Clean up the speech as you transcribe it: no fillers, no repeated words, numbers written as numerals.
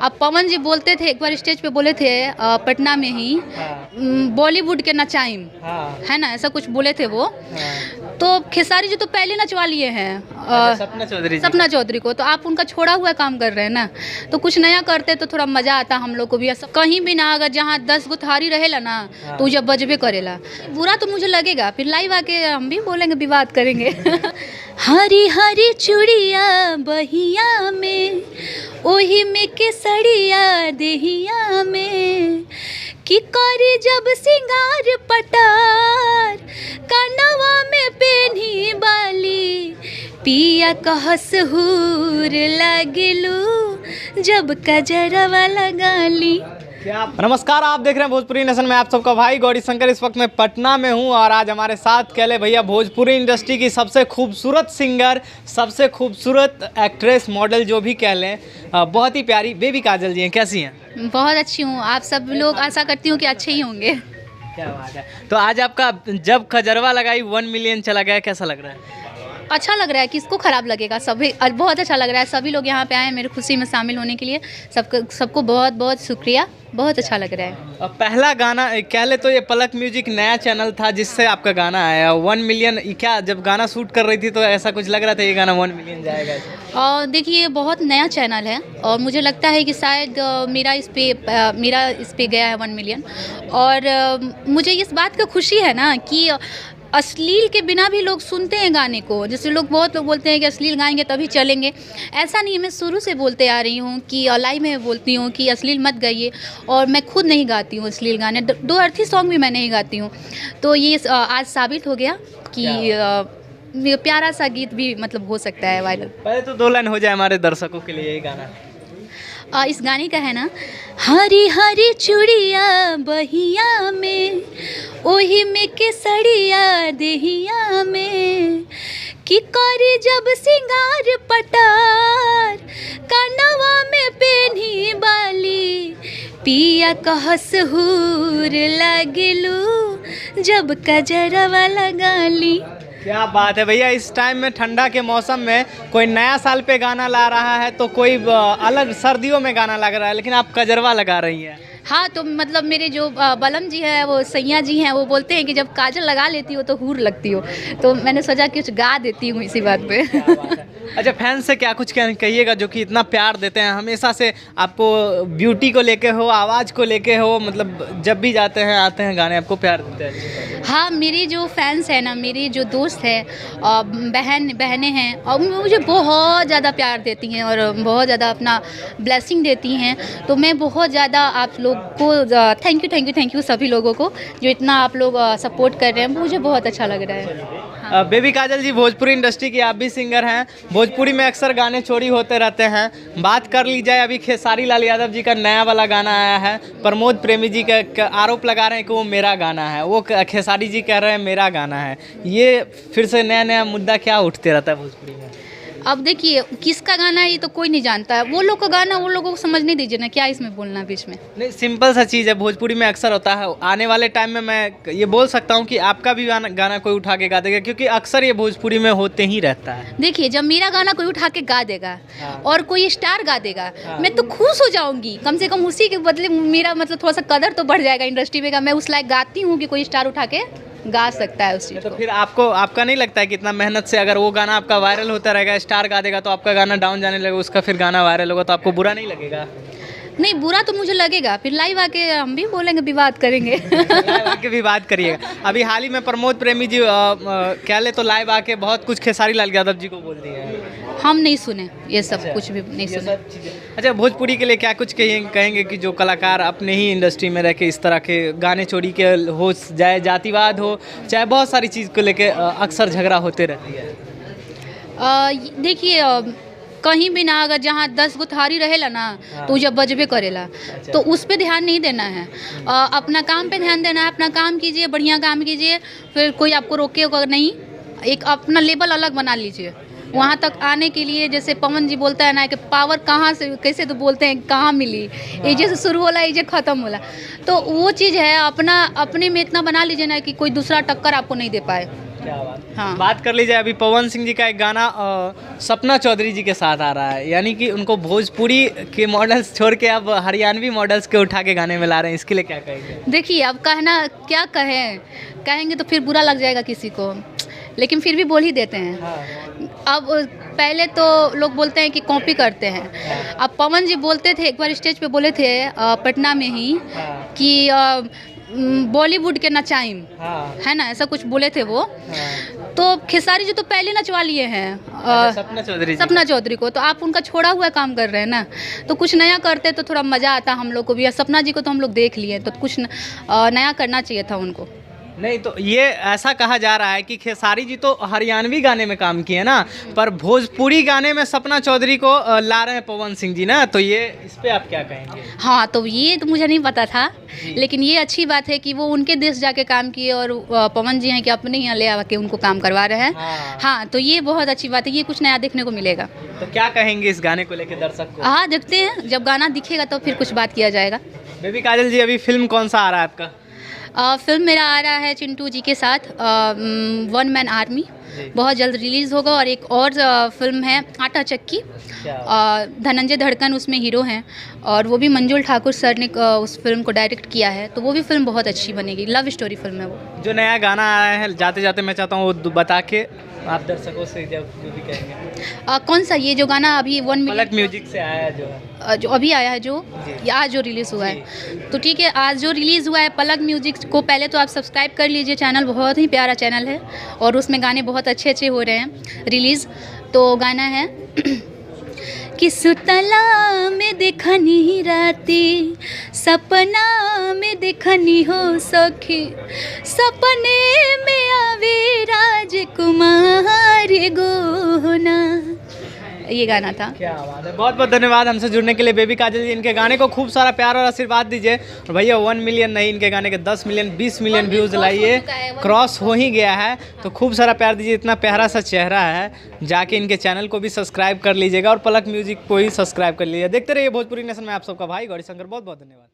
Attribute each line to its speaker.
Speaker 1: अब पवन जी बोलते थे, एक बार स्टेज पे बोले थे पटना में ही, बॉलीवुड के नचाइम, है ना, ऐसा कुछ बोले थे वो। तो खेसारी जी तो पहले नचवा लिए हैं सपना चौधरी को, तो आप उनका छोड़ा हुआ काम कर रहे हैं ना, तो कुछ नया करते तो थोड़ा मजा आता हम लोग को भी। ऐसा कहीं भी ना, अगर जहाँ 10 गो थारी रहेला ना तो जब बजबे करेला, बुरा तो मुझे लगेगा, फिर लाइव आके हम भी बोलेंगे, विवाद करेंगे। हरी हरी चूड़िया बहिया में, ओही में केसरिया देहिया में, कि करी जब सिंगार पटार, कनवा में पेन्ही बाली, पिया कहस हूर लगलू, जब कजरवा लगाली।
Speaker 2: नमस्कार, आप देख रहे हैं भोजपुरी नेशन में आप सबका भाई गौरी शंकर। इस वक्त मैं पटना में हूं और आज हमारे साथ कहले भैया भोजपुरी इंडस्ट्री की सबसे खूबसूरत सिंगर, सबसे खूबसूरत एक्ट्रेस, मॉडल जो भी कह लें, बहुत ही प्यारी बेबी काजल जी हैं। कैसी हैं?
Speaker 1: बहुत अच्छी हूँ, आप सब लोग आशा करती हूँ कि अच्छे ही होंगे।
Speaker 2: क्या बात है। तो आज आपका जब खजरवा लगाई 1 मिलियन चला गया, कैसा लग रहा है?
Speaker 1: अच्छा लग रहा है, किसको ख़राब लगेगा, सभी बहुत अच्छा लग रहा है। सभी लोग यहाँ पे आए हैं मेरी खुशी में शामिल होने के लिए, सबको बहुत बहुत शुक्रिया, बहुत अच्छा लग रहा है।
Speaker 2: और पहला गाना कह ले तो ये पलक म्यूजिक नया चैनल था जिससे आपका गाना आया 1 मिलियन। क्या जब गाना शूट कर रही थी तो ऐसा कुछ लग रहा था ये गाना 1 मिलियन जाएगा?
Speaker 1: और देखिए, ये बहुत नया चैनल है और मुझे लगता है कि शायद मेरा इस पे गया है 1 मिलियन। और मुझे इस बात का खुशी है ना कि अश्लील के बिना भी लोग सुनते हैं गाने को। जैसे बहुत लोग बोलते हैं कि अश्लील गाएंगे तभी चलेंगे, ऐसा नहीं है। मैं शुरू से बोलते आ रही हूँ कि लाइव में बोलती हूँ कि अश्लील मत गाइए, और मैं खुद नहीं गाती हूँ अश्लील गाने, 2 अर्थी सॉन्ग भी मैं नहीं गाती हूँ। तो ये आज साबित हो गया कि प्यारा सा गीत भी मतलब हो सकता है वायरल।
Speaker 2: पहले तो 2 लाइन हो जाए हमारे दर्शकों के लिए, यही गाना
Speaker 1: इस गाने का है ना, हरी हरी चूड़िया बहिया में, ओही में केसरिया देहिया में, कि करी जब सिंगार पटार, कनवा में पेन्ही बाली, पिया कहस हूर लगलू, जब कजरवा लगाली।
Speaker 2: क्या बात है भैया। इस टाइम में ठंडा के मौसम में कोई नया साल पे गाना ला रहा है तो कोई अलग सर्दियों में गाना लग रहा है, लेकिन आप कजरवा लगा रही हैं।
Speaker 1: हाँ, तो मतलब मेरे जो बलम जी है, वो सैया जी हैं, वो बोलते हैं कि जब काजल लगा लेती हो तो हूर लगती हो, तो मैंने सोचा कि कुछ गा देती हूँ इसी बात पे।
Speaker 2: अच्छा, फैंस से क्या कुछ कहिएगा जो कि इतना प्यार देते हैं हमेशा से आपको, ब्यूटी को लेके हो, आवाज़ को लेके हो, मतलब जब भी जाते हैं आते हैं गाने आपको प्यार देते हैं?
Speaker 1: हाँ, मेरी जो फैंस है ना, मेरी जो दोस्त है, बहनें हैं, और मुझे बहुत ज़्यादा प्यार देती हैं और बहुत ज़्यादा अपना ब्लेसिंग देती हैं। तो मैं बहुत ज़्यादा आप लोग को थैंक यू सभी लोगों को जो इतना आप लोग सपोर्ट कर रहे हैं, मुझे बहुत अच्छा लग रहा है। हाँ।
Speaker 2: बेबी काजल जी, भोजपुरी इंडस्ट्री की आप भी सिंगर हैं, भोजपुरी में अक्सर गाने चोरी होते रहते हैं। बात कर ली जाए, अभी खेसारी लाल यादव जी का नया वाला गाना आया है, प्रमोद प्रेमी जी का आरोप लगा रहे हैं कि वो मेरा गाना है, वो खेसारी जी कह रहे हैं मेरा गाना है। ये फिर से नया मुद्दा क्या उठते रहता है भोजपुरी में?
Speaker 1: अब देखिए, किसका गाना है ये तो कोई नहीं जानता है, वो लोग का गाना वो लोगों को समझने दीजिए ना, क्या इसमें बोलना बीच में।
Speaker 2: नहीं, सिंपल सा चीज़ है, भोजपुरी में अक्सर होता है। आने वाले टाइम में मैं ये बोल सकता हूँ कि आपका भी गाना कोई उठा के गा देगा, क्योंकि अक्सर ये भोजपुरी में होते ही रहता है।
Speaker 1: देखिए, जब मेरा गाना कोई उठा के गा देगा और कोई स्टार गा देगा, मैं तो खुश हो जाऊंगी। कम से कम उसी के बदले मेरा मतलब थोड़ा सा कदर तो बढ़ जाएगा इंडस्ट्री में, मैं उस लायक गाती हूँ कि कोई स्टार उठा के गा सकता है उस चीज़
Speaker 2: तो
Speaker 1: को।
Speaker 2: फिर आपका नहीं लगता है कि इतना मेहनत से अगर वो गाना आपका वायरल होता रहेगा, स्टार गा देगा, तो आपका गाना डाउन जाने लगेगा, उसका फिर गाना वायरल होगा, तो आपको बुरा नहीं लगेगा?
Speaker 1: नहीं, बुरा तो मुझे लगेगा, फिर लाइव आके हम भी बोलेंगे, विवाद करेंगे।
Speaker 2: लाइव आके विवाद करिएगा। अभी हाल ही में प्रमोद प्रेमी जी कह ले तो लाइव आके बहुत कुछ खेसारी लाल यादव जी को बोल दिए हैं।
Speaker 1: हम नहीं सुने ये सब। अच्छा, कुछ भी नहीं सुने।
Speaker 2: अच्छा, भोजपुरी के लिए क्या कुछ कहेंगे कि जो कलाकार अपने ही इंडस्ट्री में रह के इस तरह के गाने चोरी के हो, चाहे जातिवाद हो, चाहे बहुत सारी चीज़ को लेके अक्सर झगड़ा होते रहती है?
Speaker 1: देखिए, कहीं भी ना, अगर जहाँ 10 गो थारी रहेला ना तो जब बजबे करेला, तो उस पे ध्यान नहीं देना है। अपना काम पे ध्यान देना है, अपना काम कीजिए, बढ़िया काम कीजिए, फिर कोई आपको रोकेगा नहीं। एक अपना लेवल अलग बना लीजिए। वहाँ तक आने के लिए, जैसे पवन जी बोलता है ना कि पावर कहाँ से, कैसे तो बोलते हैं, कहाँ मिली, एजे से शुरू होला एजे ख़त्म होला, तो वो चीज़ है। अपने में इतना बना लीजिए ना कि कोई दूसरा टक्कर आपको नहीं दे पाए।
Speaker 2: क्या बात।
Speaker 1: हाँ।
Speaker 2: बात कर लीजिए अभी पवन सिंह जी का एक गाना सपना चौधरी जी के साथ आ रहा है, यानी कि उनको भोजपुरी के मॉडल्स छोड़ के अब हरियाणवी मॉडल्स के उठा के गाने में ला रहे हैं, इसके लिए क्या कहेंगे?
Speaker 1: देखिए अब कहना क्या कहेंगे तो फिर बुरा लग जाएगा किसी को, लेकिन फिर भी बोल ही देते हैं।
Speaker 2: हाँ।
Speaker 1: अब पहले तो लोग बोलते हैं कि कॉपी करते हैं। अब पवन जी बोलते थे, एक बार स्टेज पे बोले थे पटना में ही
Speaker 2: हाँ।
Speaker 1: कि बॉलीवुड के नचाइम,
Speaker 2: हाँ।
Speaker 1: है ना, ऐसा कुछ बोले थे वो।
Speaker 2: हाँ।
Speaker 1: तो खेसारी जी तो पहले नचवा लिए हैं
Speaker 2: सपना चौधरी जी।
Speaker 1: सपना चौधरी को, तो आप उनका छोड़ा हुआ काम कर रहे हैं ना, तो कुछ नया करते तो थोड़ा मज़ा आता हम लोग को भी। सपना जी को तो हम लोग देख लिए, तो कुछ नया करना चाहिए था उनको।
Speaker 2: नहीं तो ये ऐसा कहा जा रहा है कि खेसारी जी तो हरियाणवी गाने में काम किए ना, पर भोजपुरी गाने में सपना चौधरी को ला रहे हैं पवन सिंह जी ना, तो ये इस पे आप क्या कहेंगे?
Speaker 1: हाँ, तो ये तो मुझे नहीं पता था, लेकिन ये अच्छी बात है कि वो उनके देश जाके काम किए और पवन जी हैं कि अपने यहाँ ले आके उनको काम करवा रहे हैं। हाँ, तो ये बहुत अच्छी बात है, ये कुछ नया देखने को मिलेगा।
Speaker 2: तो क्या कहेंगे इस गाने को लेकर दर्शक को?
Speaker 1: हाँ, देखते हैं, जब गाना दिखेगा तो फिर कुछ बात किया जाएगा।
Speaker 2: बेबी काजल जी, अभी फिल्म कौन सा आ रहा है आपका?
Speaker 1: फिल्म मेरा आ रहा है चिंटू जी के साथ, वन मैन आर्मी, बहुत जल्द रिलीज़ होगा। और एक और फिल्म है आटा चक्की, धनंजय धड़कन उसमें हीरो हैं, और वो भी मंजुल ठाकुर सर ने उस फिल्म को डायरेक्ट किया है, तो वो भी फिल्म बहुत अच्छी बनेगी। लव स्टोरी फिल्म है वो।
Speaker 2: जो नया गाना आया है, जाते जाते मैं चाहता हूँ वो बता के आप दर्शकों से जो भी कहेंगे।
Speaker 1: कौन सा? ये जो गाना अभी 1 मिलियन
Speaker 2: पलक म्यूजिक से आया है,
Speaker 1: जो अभी आया है, जो आज जो रिलीज़ हुआ है, तो ठीक है, आज जो रिलीज़ हुआ है पलक म्यूजिक को पहले तो आप सब्सक्राइब कर लीजिए। चैनल बहुत ही प्यारा चैनल है और उसमें गाने बहुत अच्छे अच्छे हो रहे हैं रिलीज़। तो गाना है कि सुतला में देखनी राती, सपना में देखनी हो सखी, सपने में आवे राजकुमार गोना। ये गाना था।
Speaker 2: क्या बात है, बहुत बहुत धन्यवाद हमसे जुड़ने के लिए बेबी काजल जी। इनके गाने को खूब सारा प्यार और आशीर्वाद दीजिए। और भैया 1 मिलियन नहीं, इनके गाने के 10 मिलियन 20 मिलियन व्यूज़ लाइए, क्रॉस हो ही गया है, तो खूब सारा प्यार दीजिए। इतना प्यारा सा चेहरा है, जाके इनके चैनल को भी सब्सक्राइब कर लीजिएगा और पलक म्यूजिक को ही सब्सक्राइब कर लीजिए। देखते रहिए भोजपुरी नेशन में आप सबका भाई गौरी शंकर। बहुत बहुत धन्यवाद।